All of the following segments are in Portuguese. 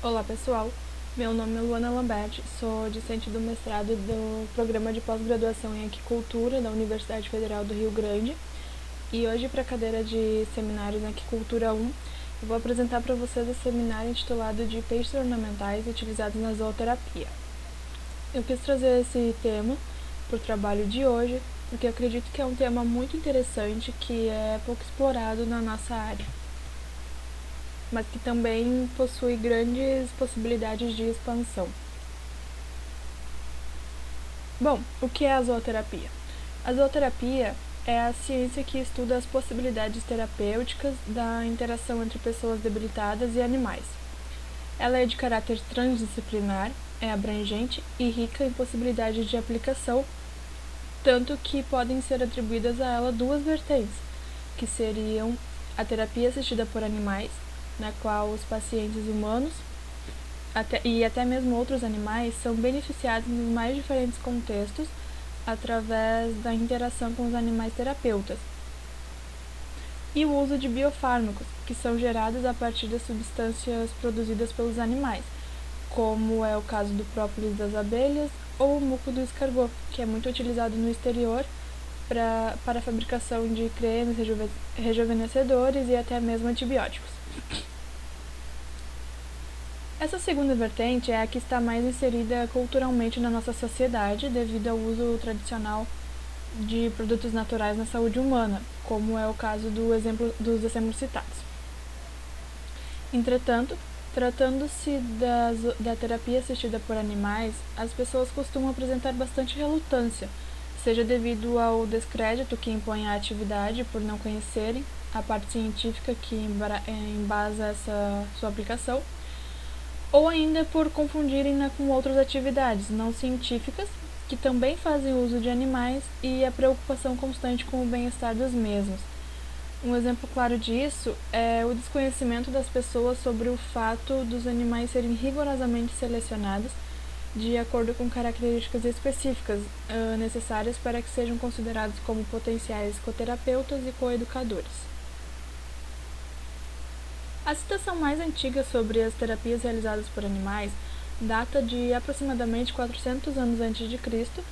Olá pessoal, meu nome é Luana Lambert, sou discente do mestrado do Programa de Pós-Graduação em Aquicultura da Universidade Federal do Rio Grande e hoje para a cadeira de Seminários em Aquicultura 1 eu vou apresentar para vocês o seminário intitulado de Peixes Ornamentais Utilizados na Zooterapia. Eu quis trazer esse tema para o trabalho de hoje porque eu acredito que é um tema muito interessante que é pouco explorado na nossa área, mas que também possui grandes possibilidades de expansão. Bom, o que é a zooterapia? A zooterapia é a ciência que estuda as possibilidades terapêuticas da interação entre pessoas debilitadas e animais. Ela é de caráter transdisciplinar, é abrangente e rica em possibilidades de aplicação, tanto que podem ser atribuídas a ela duas vertentes, que seriam a terapia assistida por animais, na qual os pacientes humanos e até mesmo outros animais são beneficiados nos mais diferentes contextos através da interação com os animais terapeutas, e o uso de biofármacos, que são gerados a partir das substâncias produzidas pelos animais, como é o caso do própolis das abelhas ou o muco do escargot, que é muito utilizado no exterior para a fabricação de cremes rejuvenescedores e até mesmo antibióticos. Essa segunda vertente é a que está mais inserida culturalmente na nossa sociedade devido ao uso tradicional de produtos naturais na saúde humana, como é o caso dos exemplos citados. Entretanto, tratando-se da terapia assistida por animais, as pessoas costumam apresentar bastante relutância, seja devido ao descrédito que impõe a atividade por não conhecerem a parte científica que embasa essa sua aplicação, ou ainda por confundirem-na com outras atividades não científicas que também fazem uso de animais e a preocupação constante com o bem-estar dos mesmos. Um exemplo claro disso é o desconhecimento das pessoas sobre o fato dos animais serem rigorosamente selecionados de acordo com características específicas necessárias para que sejam considerados como potenciais coterapeutas e coeducadores. A citação mais antiga sobre as terapias realizadas por animais data de aproximadamente 400 anos antes de Cristo,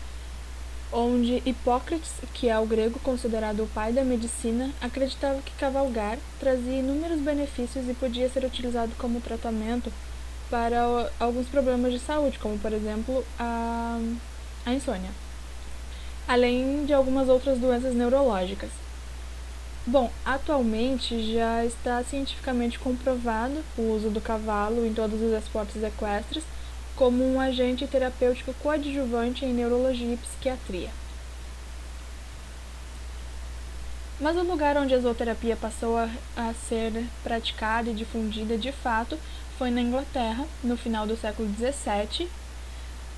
onde Hipócrates, que é o grego considerado o pai da medicina, acreditava que cavalgar trazia inúmeros benefícios e podia ser utilizado como tratamento para alguns problemas de saúde, como por exemplo a insônia, além de algumas outras doenças neurológicas. Bom, atualmente já está cientificamente comprovado o uso do cavalo em todos os esportes equestres como um agente terapêutico coadjuvante em neurologia e psiquiatria. Mas o lugar onde a zooterapia passou a ser praticada e difundida de fato foi na Inglaterra, no final do século XVII,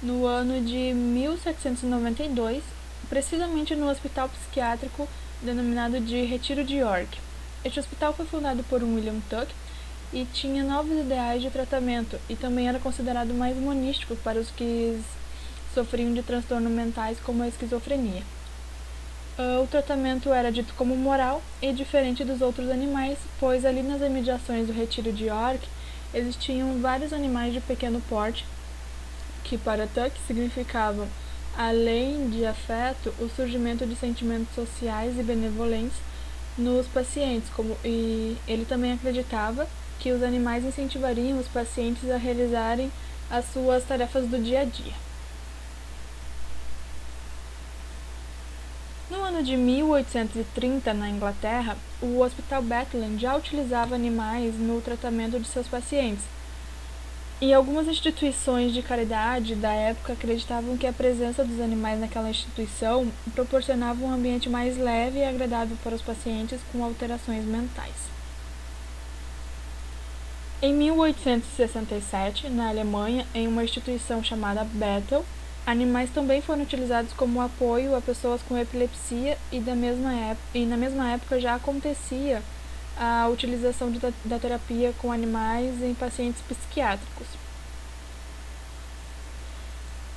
no ano de 1792, precisamente no hospital psiquiátrico denominado de Retiro de York. Este hospital foi fundado por William Tuck e tinha novos ideais de tratamento e também era considerado mais monístico para os que sofriam de transtornos mentais como a esquizofrenia. O tratamento era dito como moral e diferente dos outros animais, pois ali nas imediações do Retiro de York existiam vários animais de pequeno porte que para Tuck significavam, além de afeto, o surgimento de sentimentos sociais e benevolentes nos pacientes, e ele também acreditava que os animais incentivariam os pacientes a realizarem as suas tarefas do dia a dia. No ano de 1830, na Inglaterra, o Hospital Bethlehem já utilizava animais no tratamento de seus pacientes, e algumas instituições de caridade da época acreditavam que a presença dos animais naquela instituição proporcionava um ambiente mais leve e agradável para os pacientes com alterações mentais. Em 1867, na Alemanha, em uma instituição chamada Bethel, animais também foram utilizados como apoio a pessoas com epilepsia e na mesma época já acontecia a utilização da terapia com animais em pacientes psiquiátricos.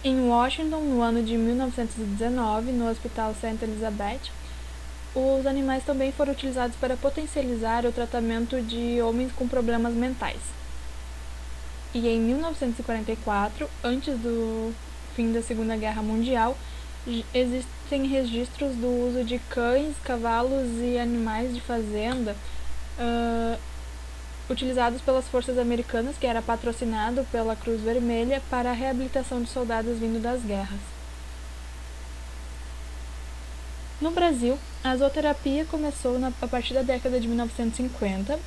Em Washington, no ano de 1919, no Hospital St. Elizabeth, os animais também foram utilizados para potencializar o tratamento de homens com problemas mentais. e em 1944, antes do fim da Segunda Guerra Mundial, existem registros do uso de cães, cavalos e animais de fazenda utilizados pelas forças americanas, que era patrocinado pela Cruz Vermelha, para a reabilitação de soldados vindo das guerras. No Brasil, a zooterapia começou a partir da década de 1950,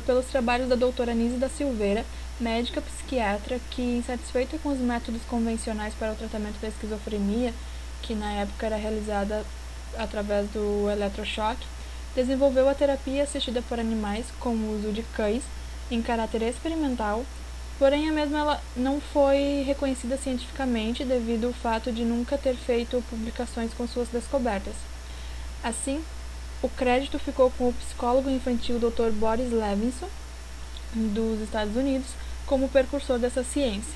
pelos trabalhos da doutora Anísia da Silveira, médica psiquiatra que, insatisfeita com os métodos convencionais para o tratamento da esquizofrenia, que na época era realizada através do eletrochoque, desenvolveu a terapia assistida por animais com o uso de cães em caráter experimental, porém a mesma ela não foi reconhecida cientificamente devido ao fato de nunca ter feito publicações com suas descobertas. Assim, o crédito ficou com o psicólogo infantil Dr. Boris Levinson, dos Estados Unidos, como precursor dessa ciência.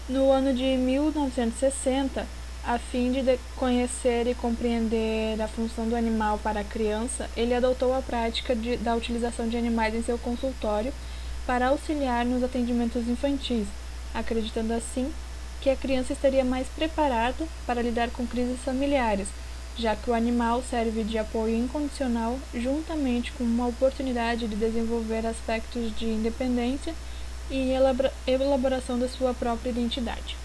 No ano de 1960, a fim de conhecer e compreender a função do animal para a criança, ele adotou a prática da utilização de animais em seu consultório para auxiliar nos atendimentos infantis, acreditando assim que a criança estaria mais preparada para lidar com crises familiares, já que o animal serve de apoio incondicional juntamente com uma oportunidade de desenvolver aspectos de independência e elaboração da sua própria identidade.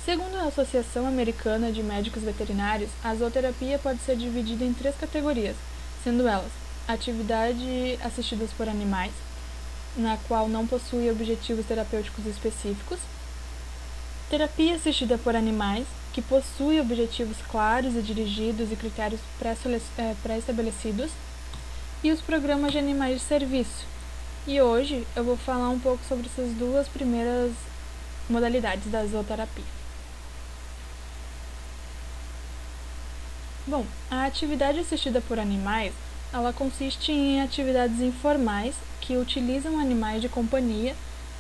Segundo a Associação Americana de Médicos Veterinários, a zooterapia pode ser dividida em 3 categorias, sendo elas: atividade assistidas por animais, na qual não possui objetivos terapêuticos específicos; terapia assistida por animais, que possui objetivos claros e dirigidos e critérios pré-estabelecidos; e os programas de animais de serviço. E hoje eu vou falar um pouco sobre essas 2 primeiras modalidades da zooterapia. Bom, a atividade assistida por animais, ela consiste em atividades informais que utilizam animais de companhia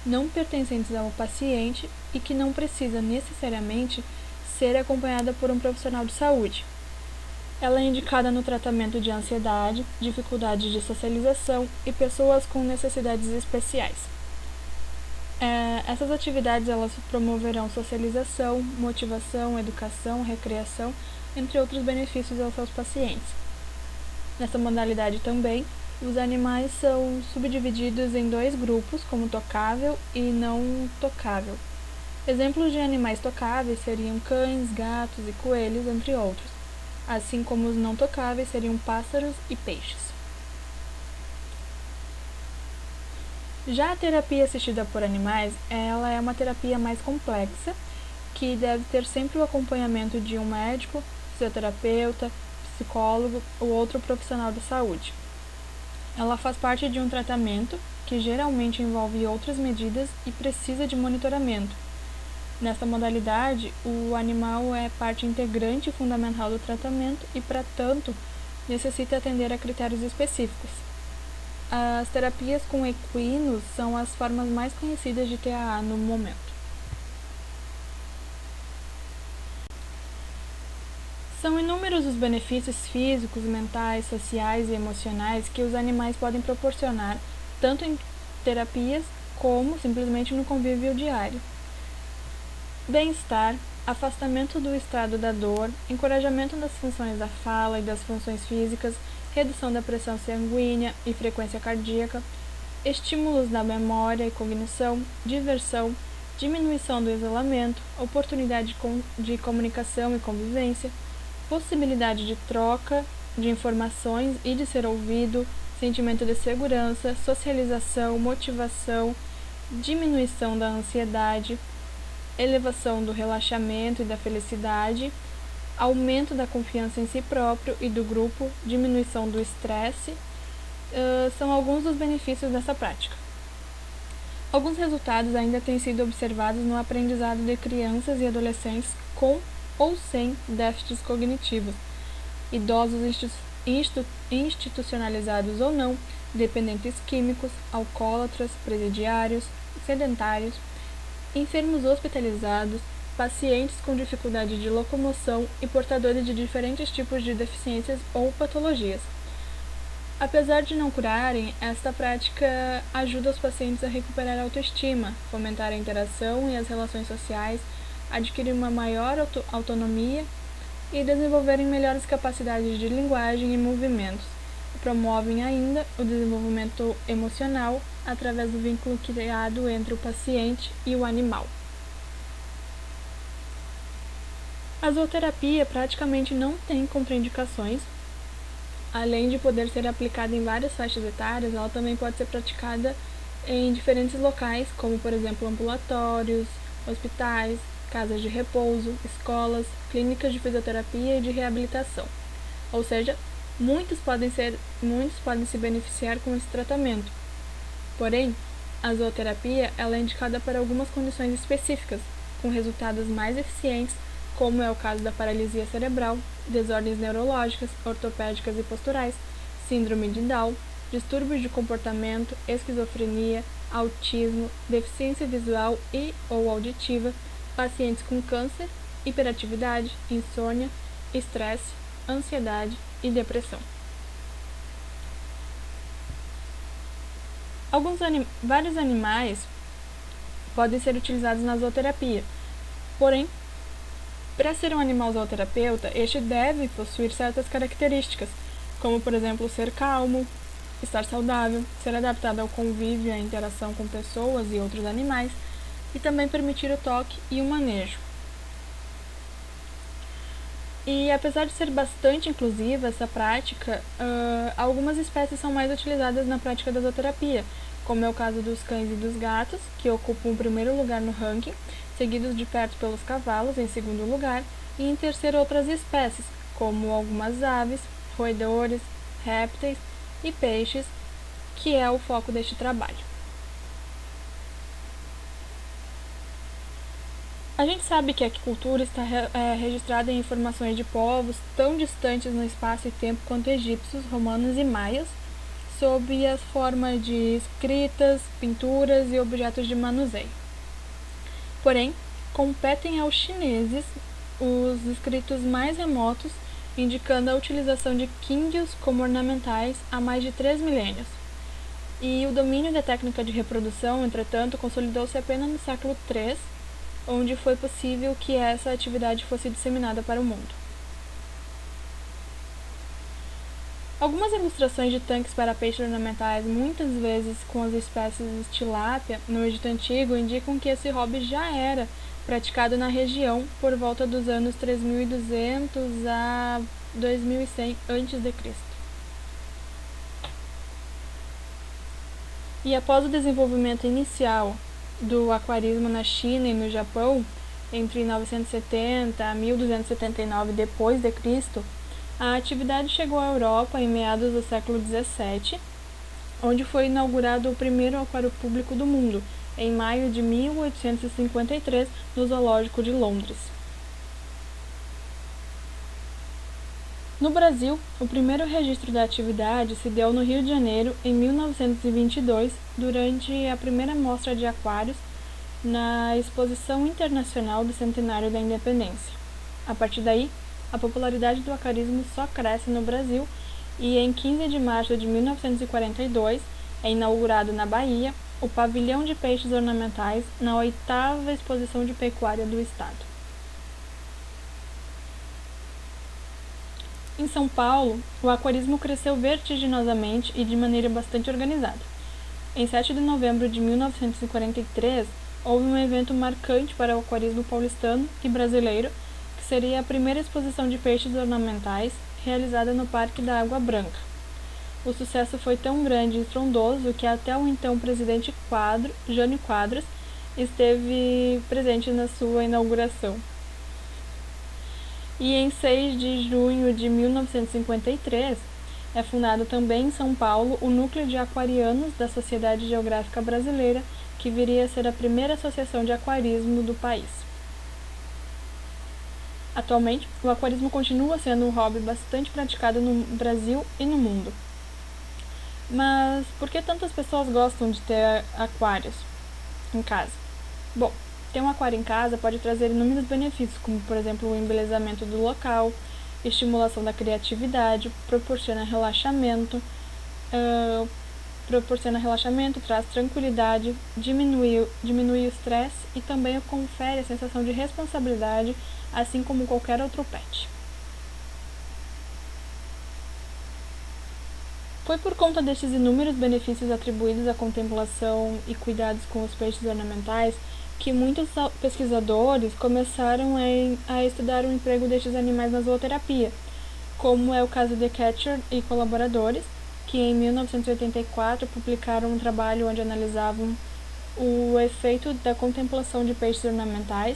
não pertencentes ao paciente e que não precisa necessariamente ser acompanhada por um profissional de saúde. Ela é indicada no tratamento de ansiedade, dificuldades de socialização e pessoas com necessidades especiais. Essas atividades elas promoverão socialização, motivação, educação, recreação, entre outros benefícios aos seus pacientes. Nessa modalidade também, os animais são subdivididos em 2 grupos, como tocável e não tocável. Exemplos de animais tocáveis seriam cães, gatos e coelhos, entre outros, assim como os não tocáveis seriam pássaros e peixes. Já a terapia assistida por animais, ela é uma terapia mais complexa, que deve ter sempre o acompanhamento de um médico, fisioterapeuta, psicólogo ou outro profissional da saúde. Ela faz parte de um tratamento que geralmente envolve outras medidas e precisa de monitoramento. Nessa modalidade, o animal é parte integrante e fundamental do tratamento e, para tanto, necessita atender a critérios específicos. As terapias com equinos são as formas mais conhecidas de TAA no momento. São inúmeros os benefícios físicos, mentais, sociais e emocionais que os animais podem proporcionar, tanto em terapias como simplesmente no convívio diário. Bem-estar, afastamento do estado da dor, encorajamento das funções da fala e das funções físicas, redução da pressão sanguínea e frequência cardíaca, estímulos da memória e cognição, diversão, diminuição do isolamento, oportunidade de comunicação e convivência, possibilidade de troca de informações e de ser ouvido, sentimento de segurança, socialização, motivação, diminuição da ansiedade, elevação do relaxamento e da felicidade, aumento da confiança em si próprio e do grupo, diminuição do estresse, são alguns dos benefícios dessa prática. Alguns resultados ainda têm sido observados no aprendizado de crianças e adolescentes com ou sem déficits cognitivos, idosos institucionalizados ou não, dependentes químicos, alcoólatras, presidiários, sedentários, enfermos hospitalizados, pacientes com dificuldade de locomoção e portadores de diferentes tipos de deficiências ou patologias. Apesar de não curarem, esta prática ajuda os pacientes a recuperar a autoestima, fomentar a interação e as relações sociais, adquirir uma maior autonomia e desenvolverem melhores capacidades de linguagem e movimentos. Promovem ainda o desenvolvimento emocional através do vínculo criado entre o paciente e o animal. A zooterapia praticamente não tem contraindicações. Além de poder ser aplicada em várias faixas etárias, ela também pode ser praticada em diferentes locais, como por exemplo ambulatórios, hospitais, casas de repouso, escolas, clínicas de fisioterapia e de reabilitação. Ou seja, muitos podem se beneficiar com esse tratamento. Porém, a zooterapia ela é indicada para algumas condições específicas, com resultados mais eficientes, como é o caso da paralisia cerebral, desordens neurológicas, ortopédicas e posturais, síndrome de Down, distúrbios de comportamento, esquizofrenia, autismo, deficiência visual e ou auditiva, pacientes com câncer, hiperatividade, insônia, estresse, ansiedade e depressão. Vários animais podem ser utilizados na zooterapia, porém, para ser um animal zooterapeuta, este deve possuir certas características, como por exemplo ser calmo, estar saudável, ser adaptado ao convívio e à interação com pessoas e outros animais, e também permitir o toque e o manejo. E apesar de ser bastante inclusiva essa prática, algumas espécies são mais utilizadas na prática da zooterapia, como é o caso dos cães e dos gatos, que ocupam o primeiro lugar no ranking, seguidos de perto pelos cavalos em segundo lugar, e em terceiro outras espécies, como algumas aves, roedores, répteis e peixes, que é o foco deste trabalho. A gente sabe que a aquicultura está registrada em informações de povos tão distantes no espaço e tempo quanto egípcios, romanos e maias, sob as formas de escritas, pinturas e objetos de manuseio. Porém, competem aos chineses os escritos mais remotos, indicando a utilização de quíndios como ornamentais há mais de 3 milênios. E o domínio da técnica de reprodução, entretanto, consolidou-se apenas no século III, onde foi possível que essa atividade fosse disseminada para o mundo. Algumas ilustrações de tanques para peixes ornamentais, muitas vezes com as espécies tilápia, no Egito Antigo, indicam que esse hobby já era praticado na região por volta dos anos 3200 a 2100 a.C. E após o desenvolvimento inicial do aquarismo na China e no Japão, entre 970 a 1279 d.C., a atividade chegou à Europa em meados do século XVII, onde foi inaugurado o primeiro aquário público do mundo, em maio de 1853, no Zoológico de Londres. No Brasil, o primeiro registro da atividade se deu no Rio de Janeiro em 1922, durante a primeira mostra de aquários na Exposição Internacional do Centenário da Independência. A partir daí, a popularidade do aquarismo só cresce no Brasil e em 15 de março de 1942 é inaugurado na Bahia o Pavilhão de Peixes Ornamentais na 8ª Exposição de Pecuária do Estado. Em São Paulo, o aquarismo cresceu vertiginosamente e de maneira bastante organizada. Em 7 de novembro de 1943, houve um evento marcante para o aquarismo paulistano e brasileiro, que seria a primeira exposição de peixes ornamentais realizada no Parque da Água Branca. O sucesso foi tão grande e estrondoso que até o então presidente Jânio Quadros, esteve presente na sua inauguração. E em 6 de junho de 1953, é fundado também em São Paulo o Núcleo de Aquarianos da Sociedade Geográfica Brasileira, que viria a ser a primeira associação de aquarismo do país. Atualmente, o aquarismo continua sendo um hobby bastante praticado no Brasil e no mundo. Mas por que tantas pessoas gostam de ter aquários em casa? Bom, ter um aquário em casa pode trazer inúmeros benefícios, como por exemplo o embelezamento do local, estimulação da criatividade, proporciona relaxamento, proporciona relaxamento, traz tranquilidade, diminui o estresse e também confere a sensação de responsabilidade, assim como qualquer outro pet. Foi por conta destes inúmeros benefícios atribuídos à contemplação e cuidados com os peixes ornamentais que muitos pesquisadores começaram a estudar o emprego destes animais na zooterapia, como é o caso de Ketcher e colaboradores, que em 1984 publicaram um trabalho onde analisavam o efeito da contemplação de peixes ornamentais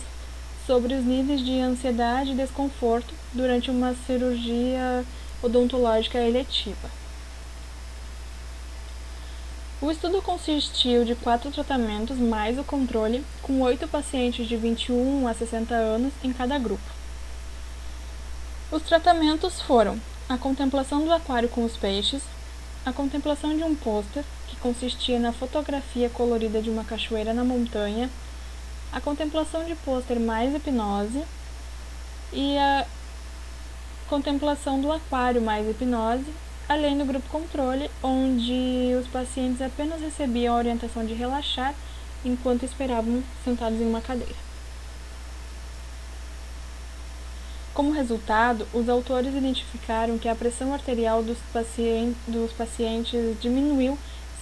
sobre os níveis de ansiedade e desconforto durante uma cirurgia odontológica eletiva. O estudo consistiu de 4 tratamentos mais o controle, com 8 pacientes de 21 a 60 anos em cada grupo. Os tratamentos foram a contemplação do aquário com os peixes, a contemplação de um pôster, que consistia na fotografia colorida de uma cachoeira na montanha, a contemplação de pôster mais hipnose e a contemplação do aquário mais hipnose, além do grupo controle, onde os pacientes apenas recebiam a orientação de relaxar enquanto esperavam sentados em uma cadeira. Como resultado, os autores identificaram que a pressão arterial dos pacientes diminuiu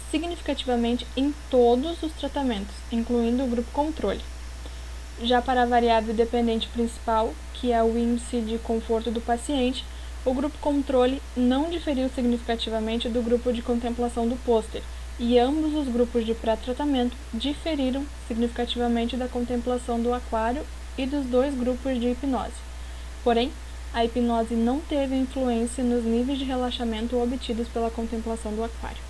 significativamente em todos os tratamentos, incluindo o grupo controle. Já para a variável dependente principal, que é o índice de conforto do paciente, o grupo controle não diferiu significativamente do grupo de contemplação do pôster, e ambos os grupos de pré-tratamento diferiram significativamente da contemplação do aquário e dos 2 grupos de hipnose. Porém, a hipnose não teve influência nos níveis de relaxamento obtidos pela contemplação do aquário.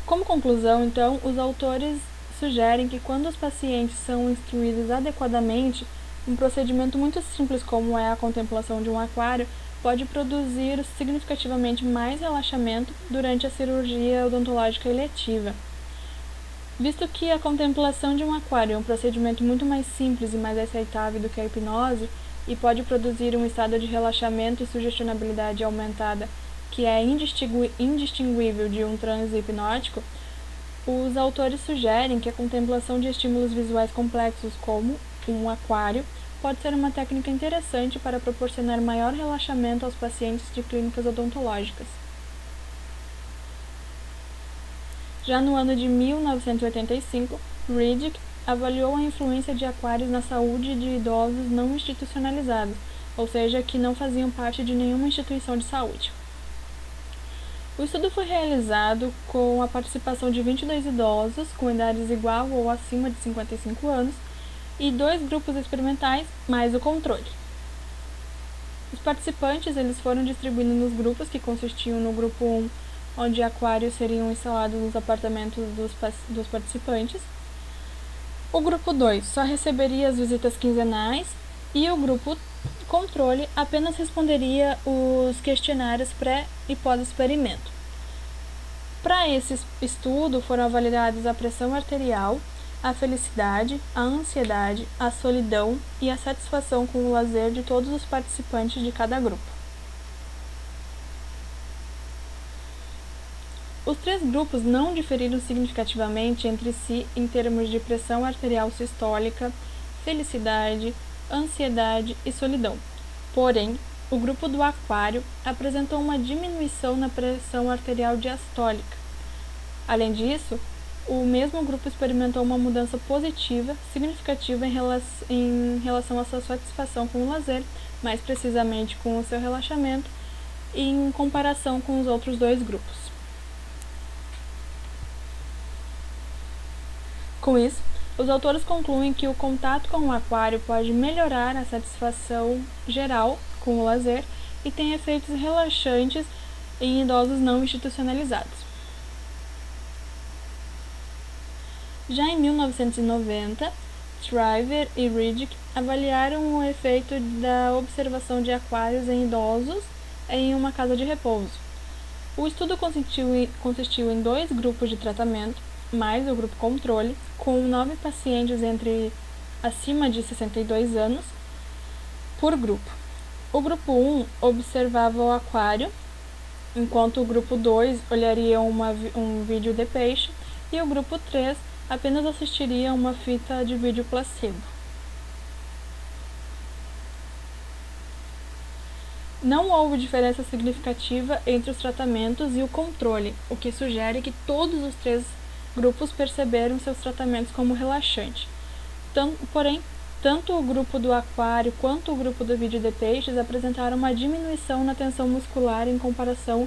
Como conclusão, então, os autores sugerem que quando os pacientes são instruídos adequadamente, um procedimento muito simples como é a contemplação de um aquário pode produzir significativamente mais relaxamento durante a cirurgia odontológica eletiva. Visto que a contemplação de um aquário é um procedimento muito mais simples e mais aceitável do que a hipnose e pode produzir um estado de relaxamento e sugestionabilidade aumentada que é indistinguível de um transe hipnótico, os autores sugerem que a contemplação de estímulos visuais complexos como um aquário pode ser uma técnica interessante para proporcionar maior relaxamento aos pacientes de clínicas odontológicas. Já no ano de 1985, Riddick avaliou a influência de aquários na saúde de idosos não institucionalizados, ou seja, que não faziam parte de nenhuma instituição de saúde. O estudo foi realizado com a participação de 22 idosos com idades igual ou acima de 55 anos e 2 grupos experimentais, mais o controle. Os participantes eles foram distribuídos nos grupos que consistiam no grupo 1, onde aquários seriam instalados nos apartamentos dos participantes. O grupo 2 só receberia as visitas quinzenais e o grupo controle apenas responderia os questionários pré e pós-experimento. Para esse estudo foram avaliados a pressão arterial, a felicidade, a ansiedade, a solidão e a satisfação com o lazer de todos os participantes de cada grupo. Os 3 grupos não diferiram significativamente entre si em termos de pressão arterial sistólica, felicidade, ansiedade e solidão. Porém, o grupo do aquário apresentou uma diminuição na pressão arterial diastólica. Além disso, o mesmo grupo experimentou uma mudança positiva significativa em relação à sua satisfação com o lazer, mais precisamente com o seu relaxamento, em comparação com os outros 2 grupos. Com isso, os autores concluem que o contato com o aquário pode melhorar a satisfação geral com o lazer e tem efeitos relaxantes em idosos não institucionalizados. Já em 1990, Shriver e Riddick avaliaram o efeito da observação de aquários em idosos em uma casa de repouso. O estudo consistiu em 2 grupos de tratamento, mais o grupo controle, com 9 pacientes acima de 62 anos por grupo. O grupo 1 observava o aquário, enquanto o grupo 2 olharia um vídeo de peixe e o grupo 3 apenas assistiria uma fita de vídeo placebo. Não houve diferença significativa entre os tratamentos e o controle, o que sugere que todos os 3 grupos perceberam seus tratamentos como relaxante. Porém, tanto o grupo do aquário quanto o grupo do vídeo de peixes apresentaram uma diminuição na tensão muscular em comparação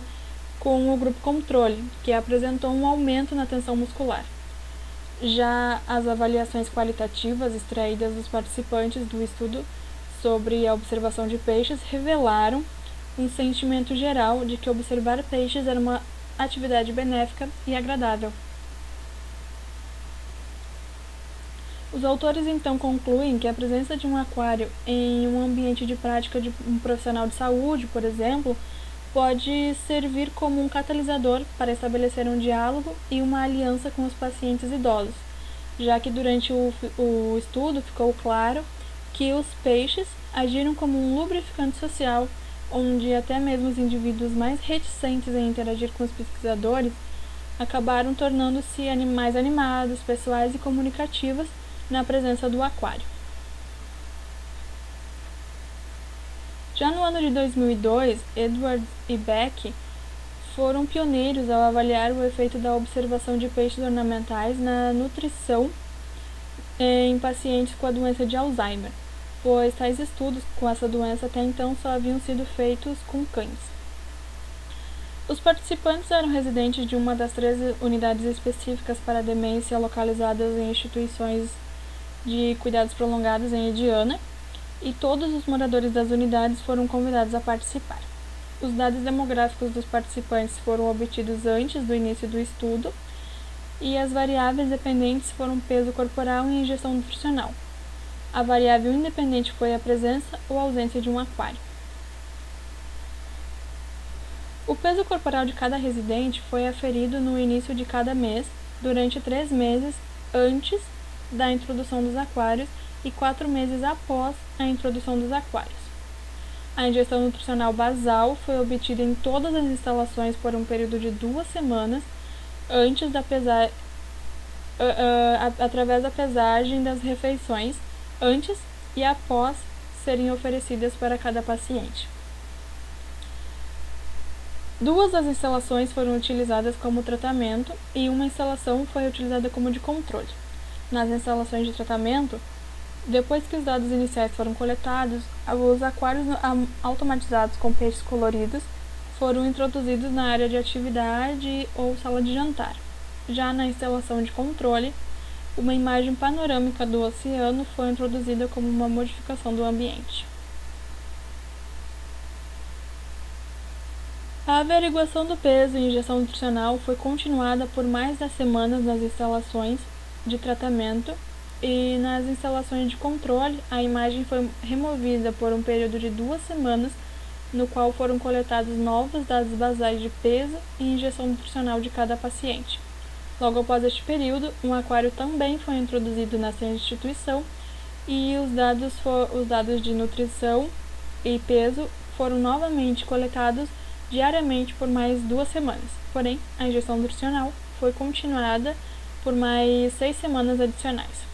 com o grupo controle, que apresentou um aumento na tensão muscular. Já as avaliações qualitativas extraídas dos participantes do estudo sobre a observação de peixes revelaram um sentimento geral de que observar peixes era uma atividade benéfica e agradável. Os autores então concluem que a presença de um aquário em um ambiente de prática de um profissional de saúde, por exemplo, pode servir como um catalisador para estabelecer um diálogo e uma aliança com os pacientes idosos, já que durante o estudo ficou claro que os peixes agiram como um lubrificante social, onde até mesmo os indivíduos mais reticentes em interagir com os pesquisadores acabaram tornando-se mais animados, pessoais e comunicativos na presença do aquário. Já no ano de 2002, Edwards e Beck foram pioneiros ao avaliar o efeito da observação de peixes ornamentais na nutrição em pacientes com a doença de Alzheimer, pois tais estudos com essa doença até então só haviam sido feitos com cães. Os participantes eram residentes de uma das 3 unidades específicas para demência localizadas em instituições de cuidados prolongados em Indiana, e todos os moradores das unidades foram convidados a participar. Os dados demográficos dos participantes foram obtidos antes do início do estudo, e as variáveis dependentes foram peso corporal e ingestão nutricional. A variável independente foi a presença ou ausência de um aquário. O peso corporal de cada residente foi aferido no início de cada mês, durante 3 meses antes da introdução dos aquários e 4 meses após a introdução dos aquários. A ingestão nutricional basal foi obtida em todas as instalações por um período de 2 semanas antes da através da pesagem das refeições antes e após serem oferecidas para cada paciente. 2 das instalações foram utilizadas como tratamento e uma instalação foi utilizada como de controle. Nas instalações de tratamento, depois que os dados iniciais foram coletados, os aquários automatizados com peixes coloridos foram introduzidos na área de atividade ou sala de jantar. Já na instalação de controle, uma imagem panorâmica do oceano foi introduzida como uma modificação do ambiente. A averiguação do peso e injeção nutricional foi continuada por mais 10 semanas nas instalações de tratamento, e nas instalações de controle a imagem foi removida por um período de 2 semanas, no qual foram coletados novos dados basais de peso e injeção nutricional de cada paciente. Logo após este período, um aquário também foi introduzido nessa instituição e os dados de nutrição e peso foram novamente coletados diariamente por mais 2 semanas. Porém, a injeção nutricional foi continuada por mais 6 semanas adicionais.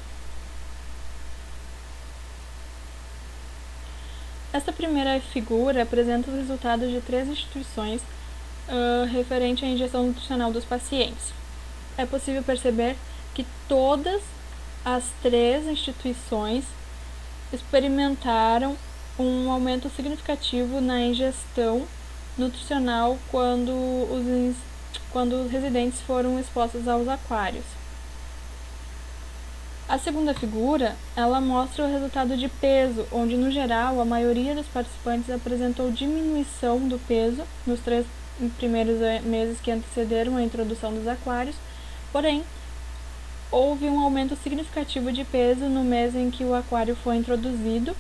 Esta primeira figura apresenta os resultados de 3 instituições referente à injeção nutricional dos pacientes. É possível perceber que todas as 3 instituições experimentaram um aumento significativo na ingestão nutricional quando os residentes foram expostos aos aquários. A segunda figura, ela mostra o resultado de peso, onde no geral a maioria dos participantes apresentou diminuição do peso nos 3 primeiros meses que antecederam a introdução dos aquários, porém, houve um aumento significativo de peso no mês em que o aquário foi introduzido,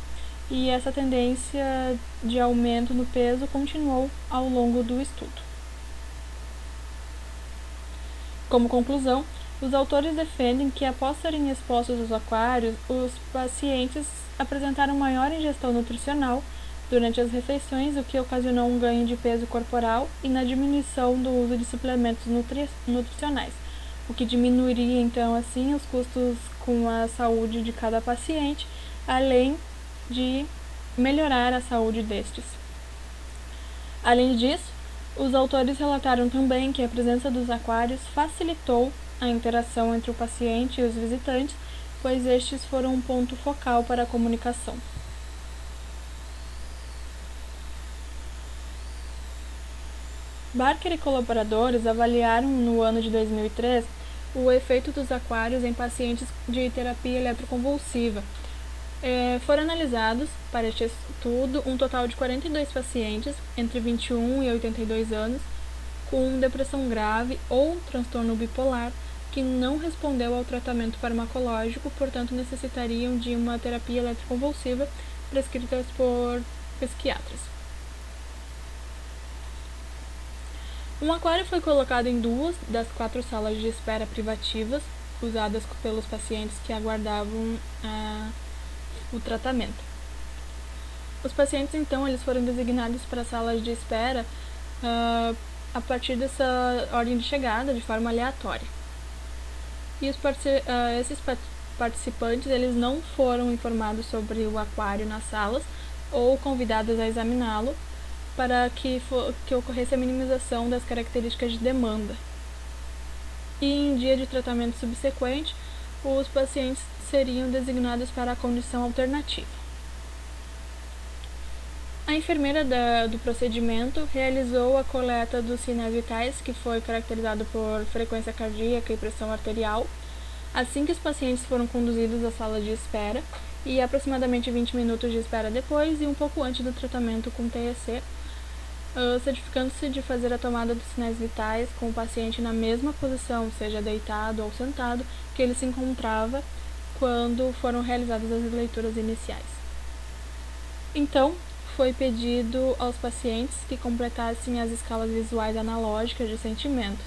e essa tendência de aumento no peso continuou ao longo do estudo. Como conclusão, os autores defendem que após serem expostos aos aquários, os pacientes apresentaram maior ingestão nutricional, durante as refeições, o que ocasionou um ganho de peso corporal e na diminuição do uso de suplementos nutricionais, o que diminuiria então assim os custos com a saúde de cada paciente, além de melhorar a saúde destes. Além disso, os autores relataram também que a presença dos aquários facilitou a interação entre o paciente e os visitantes, pois estes foram um ponto focal para a comunicação. Barker e colaboradores avaliaram no ano de 2003 o efeito dos aquários em pacientes de terapia eletroconvulsiva. Foram analisados, para este estudo, um total de 42 pacientes entre 21 e 82 anos com depressão grave ou transtorno bipolar que não respondeu ao tratamento farmacológico, portanto necessitariam de uma terapia eletroconvulsiva prescrita por psiquiatras. Um aquário foi colocado em 2 das 4 salas de espera privativas usadas pelos pacientes que aguardavam o tratamento. Os pacientes, então, eles foram designados para salas de espera a partir dessa ordem de chegada, de forma aleatória. E esses participantes, eles não foram informados sobre o aquário nas salas ou convidados a examiná-lo para que ocorresse a minimização das características de demanda. E em dia de tratamento subsequente, os pacientes seriam designados para a condição alternativa. A enfermeira do procedimento realizou a coleta dos sinais vitais, que foi caracterizado por frequência cardíaca e pressão arterial, assim que os pacientes foram conduzidos à sala de espera, e aproximadamente 20 minutos de espera depois e um pouco antes do tratamento com TEC, certificando-se de fazer a tomada dos sinais vitais com o paciente na mesma posição, seja deitado ou sentado, que ele se encontrava quando foram realizadas as leituras iniciais. Então, foi pedido aos pacientes que completassem as escalas visuais analógicas de sentimentos,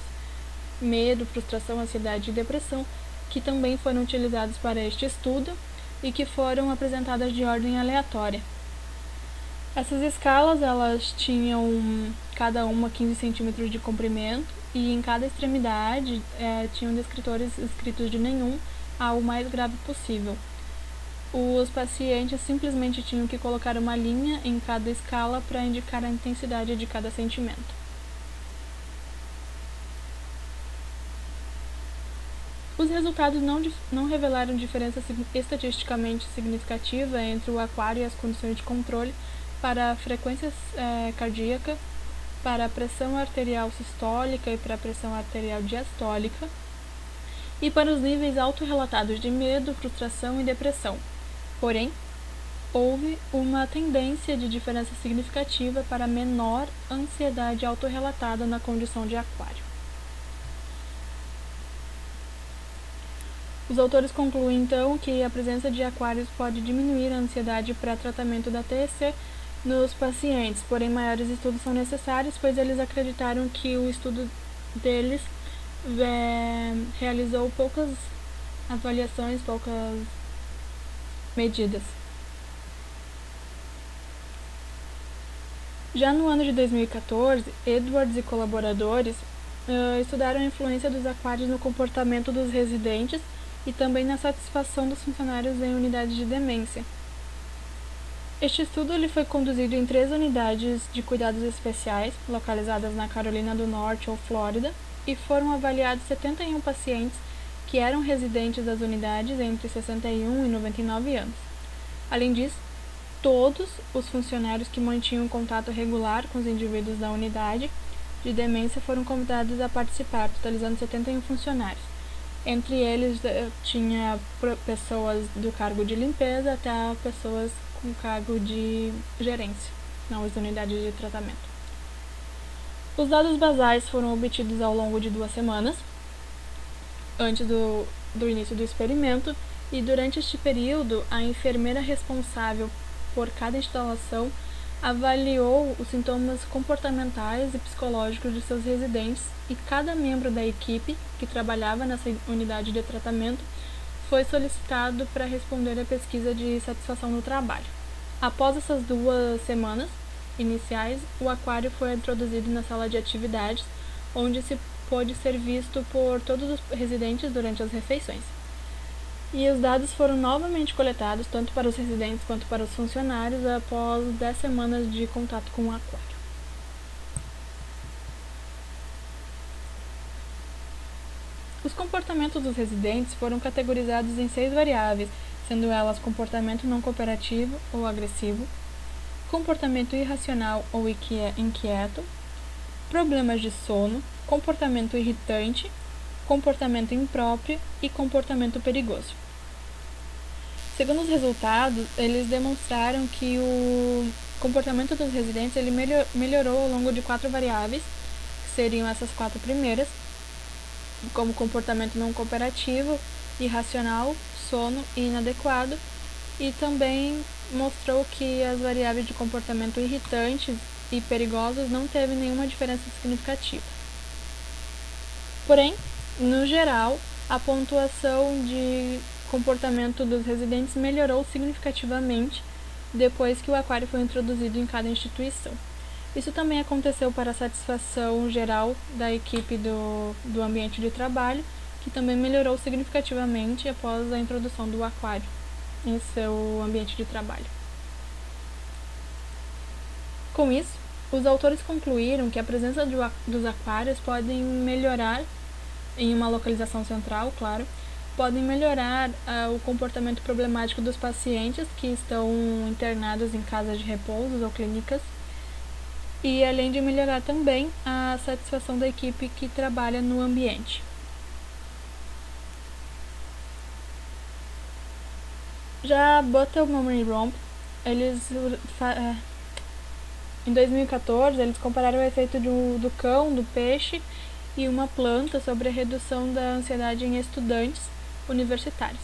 medo, frustração, ansiedade e depressão, que também foram utilizados para este estudo e que foram apresentadas de ordem aleatória. Essas escalas, elas tinham cada uma 15 centímetros de comprimento e em cada extremidade tinham descritores escritos de nenhum ao mais grave possível. Os pacientes simplesmente tinham que colocar uma linha em cada escala para indicar a intensidade de cada sentimento. Os resultados não revelaram diferença estatisticamente significativa entre o aquário e as condições de controle para a frequência cardíaca, para a pressão arterial sistólica e para a pressão arterial diastólica, e para os níveis autorrelatados de medo, frustração e depressão. Porém, houve uma tendência de diferença significativa para menor ansiedade autorrelatada na condição de aquário. Os autores concluem, então, que a presença de aquários pode diminuir a ansiedade pré-tratamento da TEC nos pacientes, porém maiores estudos são necessários, pois eles acreditaram que o estudo deles realizou poucas avaliações, poucas medidas. Já no ano de 2014, Edwards e colaboradores estudaram a influência dos aquários no comportamento dos residentes e também na satisfação dos funcionários em unidades de demência. Este estudo foi conduzido em 3 unidades de cuidados especiais, localizadas na Carolina do Norte ou Flórida, e foram avaliados 71 pacientes que eram residentes das unidades entre 61 e 99 anos. Além disso, todos os funcionários que mantinham contato regular com os indivíduos da unidade de demência foram convidados a participar, totalizando 71 funcionários. Entre eles tinha pessoas do cargo de limpeza até pessoas com cargo de gerência nas unidades de tratamento. Os dados basais foram obtidos ao longo de 2 semanas, antes do início do experimento, e durante este período, a enfermeira responsável por cada instalação avaliou os sintomas comportamentais e psicológicos de seus residentes, e cada membro da equipe que trabalhava nessa unidade de tratamento foi solicitado para responder à pesquisa de satisfação no trabalho. Após essas 2 semanas iniciais, o aquário foi introduzido na sala de atividades, onde se pôde ser visto por todos os residentes durante as refeições. E os dados foram novamente coletados, tanto para os residentes quanto para os funcionários, após 10 semanas de contato com o aquário. Os comportamentos dos residentes foram categorizados em 6 variáveis, sendo elas comportamento não cooperativo ou agressivo, comportamento irracional ou inquieto, problemas de sono, comportamento irritante, comportamento impróprio e comportamento perigoso. Segundo os resultados, eles demonstraram que o comportamento dos residentes ele melhorou ao longo de 4 variáveis, que seriam essas 4 primeiras, como comportamento não cooperativo, irracional, sono e inadequado, e também mostrou que as variáveis de comportamento irritantes e perigosos não teve nenhuma diferença significativa. Porém, no geral, a pontuação de comportamento dos residentes melhorou significativamente depois que o aquário foi introduzido em cada instituição. Isso também aconteceu para a satisfação geral da equipe do ambiente de trabalho, que também melhorou significativamente após a introdução do aquário em seu ambiente de trabalho. Com isso, os autores concluíram que a presença dos aquários podem melhorar, em uma localização central, claro, podem melhorar o comportamento problemático dos pacientes que estão internados em casas de repouso ou clínicas, e além de melhorar também a satisfação da equipe que trabalha no ambiente. Já Buttle Memory Romp, em 2014, eles compararam o efeito do cão, do peixe e uma planta sobre a redução da ansiedade em estudantes universitários.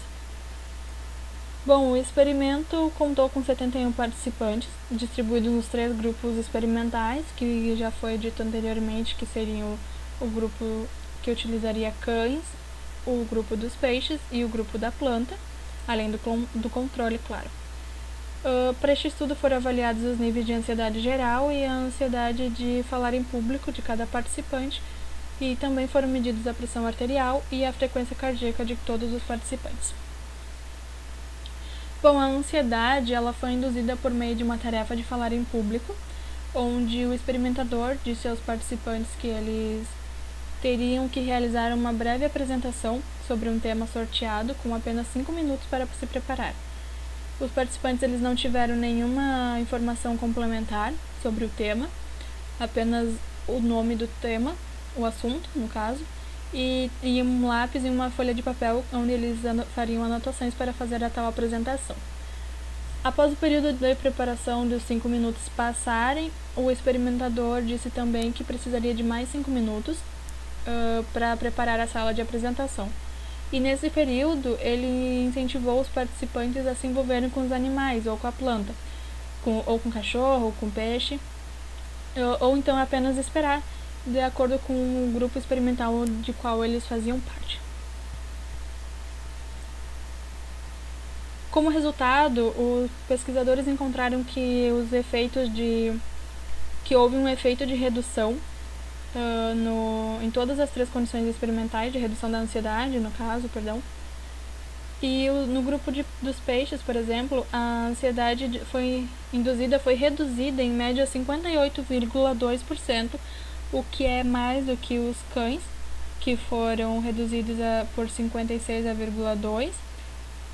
Bom, o experimento contou com 71 participantes, distribuídos nos 3 grupos experimentais, que já foi dito anteriormente que seriam o grupo que utilizaria cães, o grupo dos peixes e o grupo da planta, além do controle, claro. Para este estudo foram avaliados os níveis de ansiedade geral e a ansiedade de falar em público de cada participante, e também foram medidos a pressão arterial e a frequência cardíaca de todos os participantes. Bom, a ansiedade ela foi induzida por meio de uma tarefa de falar em público, onde o experimentador disse aos participantes que eles teriam que realizar uma breve apresentação sobre um tema sorteado com apenas 5 minutos para se preparar. Os participantes eles não tiveram nenhuma informação complementar sobre o tema, apenas o nome do tema, o assunto, no caso, e um lápis e uma folha de papel onde eles fariam anotações para fazer a tal apresentação. Após o período de preparação dos 5 minutos passarem, o experimentador disse também que precisaria de mais 5 minutos para preparar a sala de apresentação. E nesse período, ele incentivou os participantes a se envolverem com os animais ou com a planta, ou com o cachorro, ou com o peixe, ou então apenas esperar, de acordo com o grupo experimental de qual eles faziam parte. Como resultado, os pesquisadores encontraram que houve um efeito de redução em todas as 3 condições experimentais, de redução da ansiedade, no caso, E no grupo dos peixes, por exemplo, a ansiedade foi reduzida em média 58,2%, o que é mais do que os cães, que foram reduzidos por 56,2%,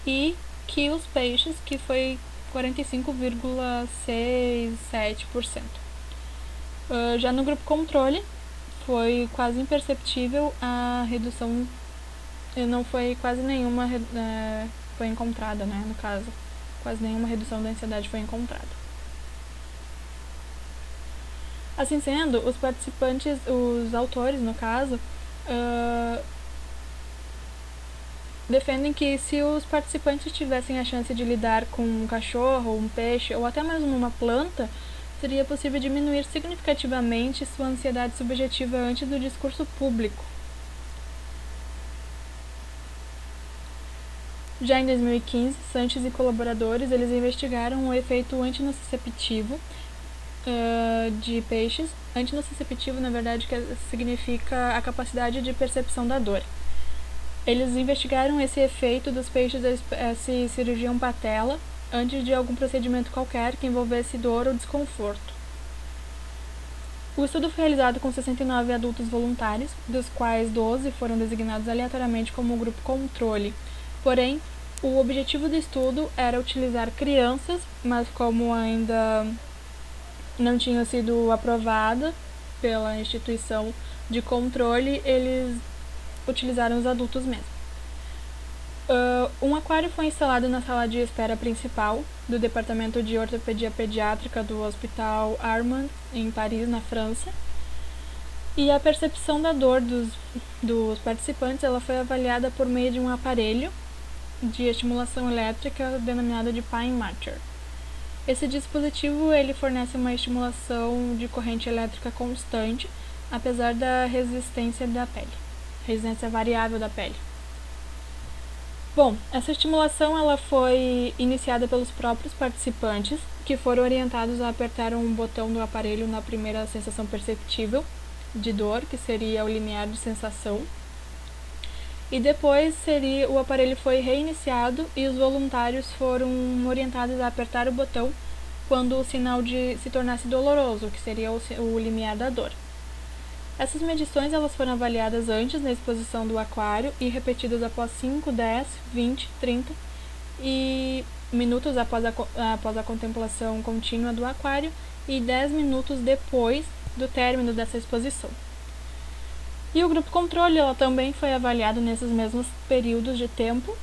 e que os peixes, que foi 45,67%. Já no grupo controle, foi quase imperceptível a redução, não foi quase nenhuma foi encontrada, né, no caso, quase nenhuma redução da ansiedade foi encontrada. Assim sendo, os participantes, os autores, no caso, defendem que se os participantes tivessem a chance de lidar com um cachorro, um peixe ou até mesmo uma planta, seria possível diminuir significativamente sua ansiedade subjetiva antes do discurso público. Já em 2015, Sanches e colaboradores eles investigaram o efeito antinociceptivo de peixes. Antinociceptivo, na verdade, que significa a capacidade de percepção da dor. Eles investigaram esse efeito dos peixes se cirurgiam patela antes de algum procedimento qualquer que envolvesse dor ou desconforto. O estudo foi realizado com 69 adultos voluntários, dos quais 12 foram designados aleatoriamente como grupo controle. Porém, o objetivo do estudo era utilizar crianças, mas como ainda não tinha sido aprovada pela instituição de controle, eles utilizaram os adultos mesmo. Um aquário foi instalado na sala de espera principal do Departamento de Ortopedia Pediátrica do Hospital Armand, em Paris, na França. E a percepção da dor dos participantes ela foi avaliada por meio de um aparelho de estimulação elétrica denominado de Pine Matcher. Esse dispositivo ele fornece uma estimulação de corrente elétrica constante, apesar da resistência variável da pele. Bom, essa estimulação ela foi iniciada pelos próprios participantes, que foram orientados a apertar um botão do aparelho na primeira sensação perceptível de dor, que seria o limiar de sensação. E depois o aparelho foi reiniciado e os voluntários foram orientados a apertar o botão quando o sinal se tornasse doloroso, que seria o limiar da dor. Essas medições elas foram avaliadas antes na exposição do aquário e repetidas após 5, 10, 20, 30 minutos após a contemplação contínua do aquário e 10 minutos depois do término dessa exposição. E o grupo controle ela também foi avaliado nesses mesmos períodos de tempo,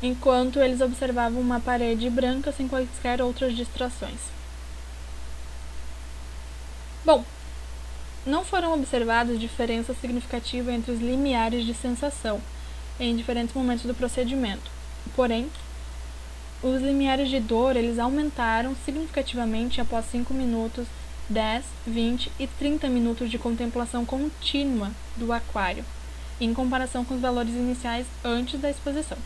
enquanto eles observavam uma parede branca sem quaisquer outras distrações. Bom, não foram observadas diferenças significativas entre os limiares de sensação em diferentes momentos do procedimento. Porém, os limiares de dor eles aumentaram significativamente após 5 minutos, 10, 20 e 30 minutos de contemplação contínua do aquário, em comparação com os valores iniciais antes da exposição.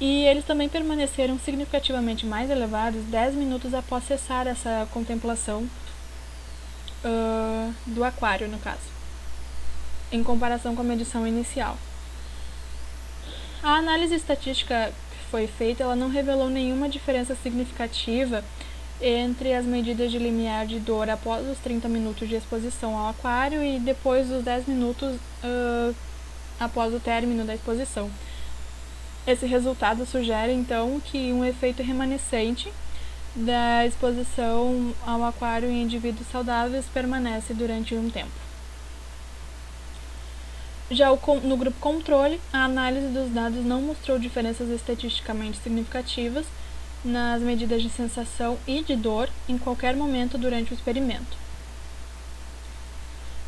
E eles também permaneceram significativamente mais elevados 10 minutos após cessar essa contemplação do aquário, no caso, em comparação com a medição inicial. A análise estatística que foi feita, ela não revelou nenhuma diferença significativa entre as medidas de limiar de dor após os 30 minutos de exposição ao aquário e depois dos 10 minutos após o término da exposição. Esse resultado sugere, então, que um efeito remanescente da exposição ao aquário em indivíduos saudáveis permanece durante um tempo. Já no grupo controle, a análise dos dados não mostrou diferenças estatisticamente significativas nas medidas de sensação e de dor em qualquer momento durante o experimento.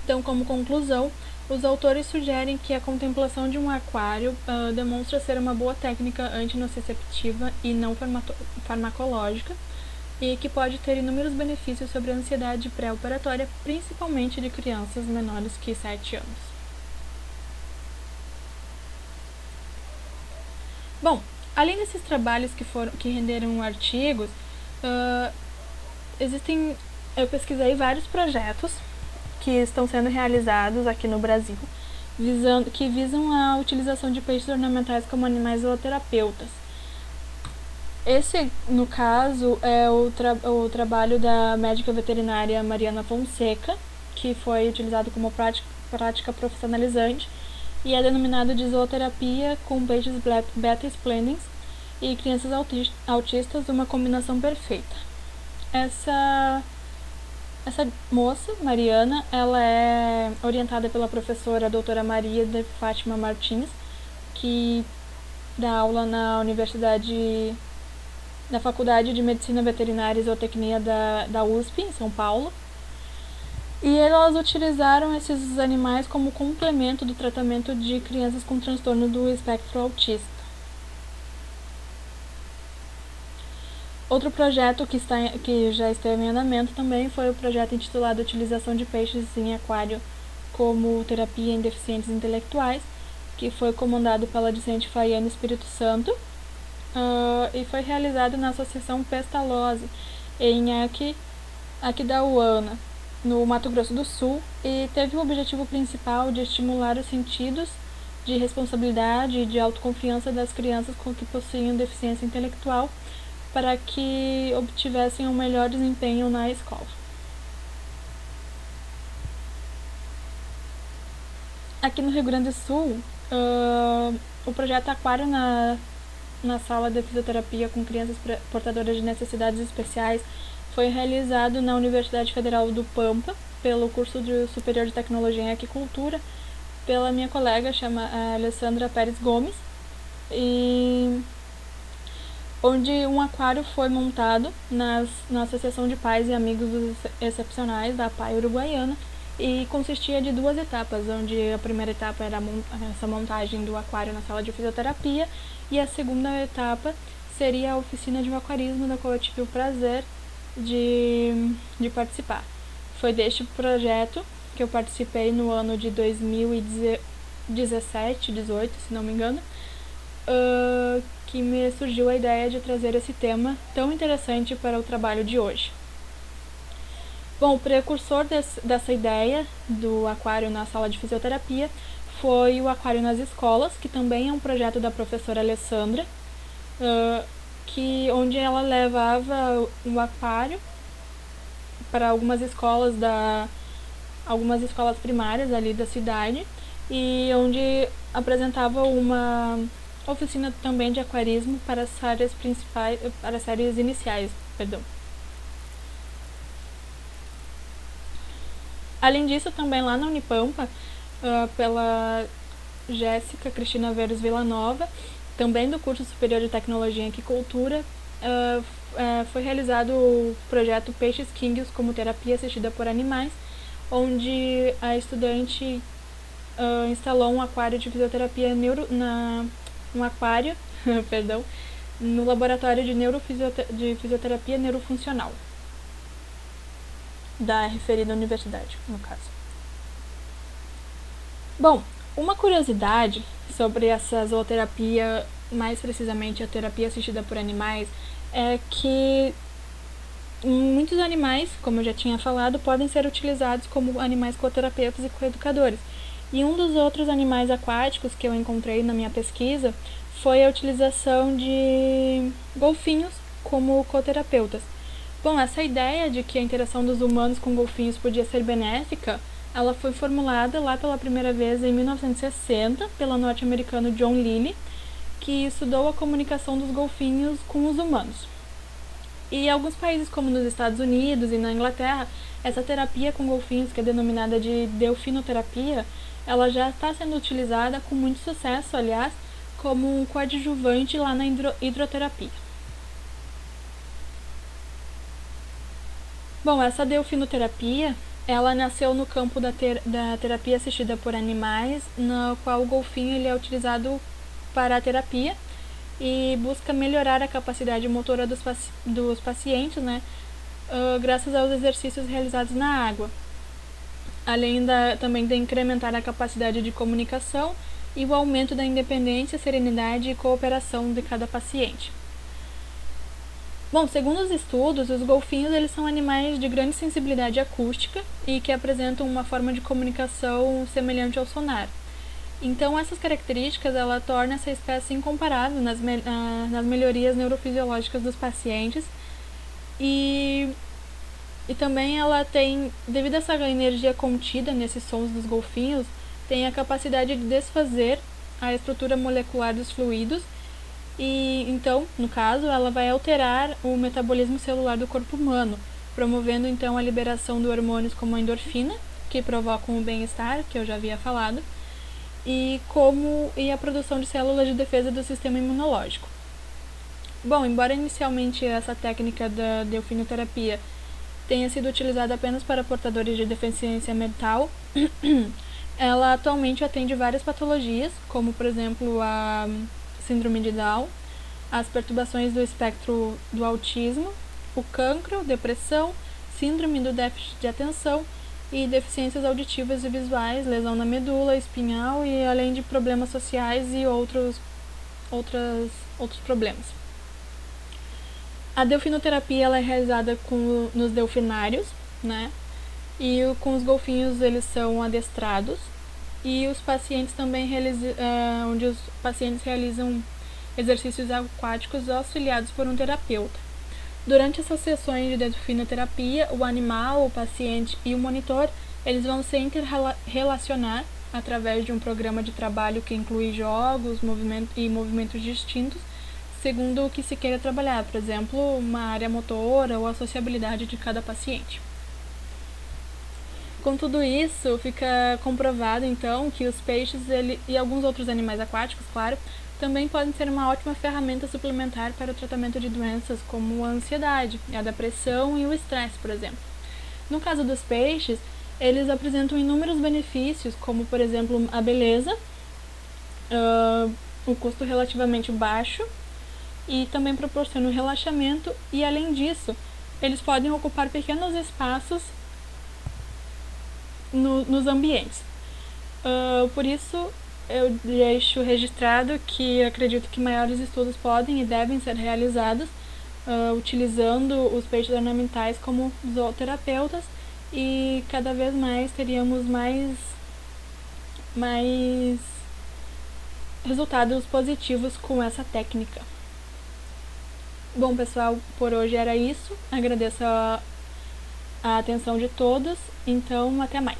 Então, como conclusão, os autores sugerem que a contemplação de um aquário demonstra ser uma boa técnica antinociceptiva e não farmacológica e que pode ter inúmeros benefícios sobre a ansiedade pré-operatória, principalmente de crianças menores que 7 anos. Bom, além desses trabalhos que renderam artigos, eu pesquisei vários projetos que estão sendo realizados aqui no Brasil, que visam a utilização de peixes ornamentais como animais zooterapeutas. Esse, no caso, é o trabalho da médica veterinária Mariana Fonseca, que foi utilizado como prática profissionalizante e é denominado de zooterapia com peixes beta-splendens e crianças autistas, uma combinação perfeita. Essa moça, Mariana, ela é orientada pela professora doutora Maria de Fátima Martins, que dá aula na Faculdade de Medicina Veterinária e Zootecnia da USP, em São Paulo. E elas utilizaram esses animais como complemento do tratamento de crianças com transtorno do espectro autista. Outro projeto que já esteve em andamento também foi o projeto intitulado Utilização de Peixes em Aquário como Terapia em Deficientes Intelectuais, que foi comandado pela discente Faiane Espírito Santo, e foi realizado na Associação Pestalozzi, em Aquidauana, no Mato Grosso do Sul, e teve o objetivo principal de estimular os sentidos de responsabilidade e de autoconfiança das crianças que possuíam deficiência intelectual para que obtivessem um melhor desempenho na escola. Aqui no Rio Grande do Sul, o projeto Aquário na sala de fisioterapia com crianças portadoras de necessidades especiais foi realizado na Universidade Federal do Pampa, pelo curso superior de Tecnologia em Aquicultura, pela minha colega, Alessandra Pérez Gomes, e onde um aquário foi montado na Associação de Pais e Amigos dos Excepcionais da PAI Uruguaiana, e consistia de 2 etapas, onde a primeira etapa era essa montagem do aquário na sala de fisioterapia, e a segunda etapa seria a oficina de aquarismo, da qual eu tive o prazer de participar. Foi deste projeto que eu participei no ano de 2017, 18, se não me engano, que me surgiu a ideia de trazer esse tema tão interessante para o trabalho de hoje. Bom, o precursor dessa ideia do aquário na sala de fisioterapia foi o Aquário nas Escolas, que também é um projeto da professora Alessandra, onde ela levava um aquário para algumas escolas primárias ali da cidade, e onde apresentava uma oficina também de aquarismo para as séries iniciais, perdão. Além disso, também lá na Unipampa, pela Jéssica Cristina Veros Villanova, também do curso superior de Tecnologia em Aquicultura, foi realizado o projeto Peixes Kingios como terapia assistida por animais, onde a estudante instalou um aquário de fisioterapia no laboratório de fisioterapia neurofuncional da referida universidade, no caso. Bom, uma curiosidade sobre essa zooterapia, mais precisamente a terapia assistida por animais, é que muitos animais, como eu já tinha falado, podem ser utilizados como animais coterapeutas e coeducadores. E um dos outros animais aquáticos que eu encontrei na minha pesquisa foi a utilização de golfinhos como coterapeutas. Bom, essa ideia de que a interação dos humanos com golfinhos podia ser benéfica, ela foi formulada lá pela primeira vez em 1960 pelo norte-americano John Lilly, que estudou a comunicação dos golfinhos com os humanos. E em alguns países, como nos Estados Unidos e na Inglaterra, essa terapia com golfinhos, que é denominada de delfinoterapia, ela já está sendo utilizada com muito sucesso, aliás, como um coadjuvante lá na hidroterapia. Bom, essa delfinoterapia, ela nasceu no campo da terapia assistida por animais, na qual o golfinho ele é utilizado para a terapia e busca melhorar a capacidade motora dos pacientes, né, graças aos exercícios realizados na água, além também de incrementar a capacidade de comunicação e o aumento da independência, serenidade e cooperação de cada paciente. Bom, segundo os estudos, os golfinhos eles são animais de grande sensibilidade acústica e que apresentam uma forma de comunicação semelhante ao sonar. Então, essas características ela torna essa espécie incomparável nas melhorias neurofisiológicas dos pacientes e também ela tem, devido a essa energia contida nesses sons dos golfinhos, tem a capacidade de desfazer a estrutura molecular dos fluidos e, então, no caso, ela vai alterar o metabolismo celular do corpo humano, promovendo, então, a liberação de hormônios como a endorfina, que provocam o bem-estar, que eu já havia falado, e a produção de células de defesa do sistema imunológico. Bom, embora inicialmente essa técnica da delfinoterapia tenha sido utilizada apenas para portadores de deficiência mental, ela atualmente atende várias patologias, como, por exemplo, a síndrome de Down, as perturbações do espectro do autismo, o cancro, depressão, síndrome do déficit de atenção e deficiências auditivas e visuais, lesão na medula espinhal e além de problemas sociais e outros problemas. A delfinoterapia ela é realizada nos delfinários, né? E com os golfinhos eles são adestrados e os pacientes também onde os pacientes realizam exercícios aquáticos auxiliados por um terapeuta. Durante essas sessões de delfinoterapia, o animal, o paciente e o monitor eles vão se interrelacionar através de um programa de trabalho que inclui jogos e movimentos distintos, segundo o que se queira trabalhar, por exemplo, uma área motora ou a sociabilidade de cada paciente. Com tudo isso, fica comprovado, então, que os peixes e alguns outros animais aquáticos, claro, também podem ser uma ótima ferramenta suplementar para o tratamento de doenças como a ansiedade, a depressão e o estresse, por exemplo. No caso dos peixes, eles apresentam inúmeros benefícios, como, por exemplo, a beleza, o custo relativamente baixo, e também proporcionam relaxamento e, além disso, eles podem ocupar pequenos espaços nos ambientes. Por isso, eu deixo registrado que acredito que maiores estudos podem e devem ser realizados utilizando os peixes ornamentais como zooterapeutas e cada vez mais teríamos mais resultados positivos com essa técnica. Bom, pessoal, por hoje era isso. Agradeço a atenção de todos. Então, até mais.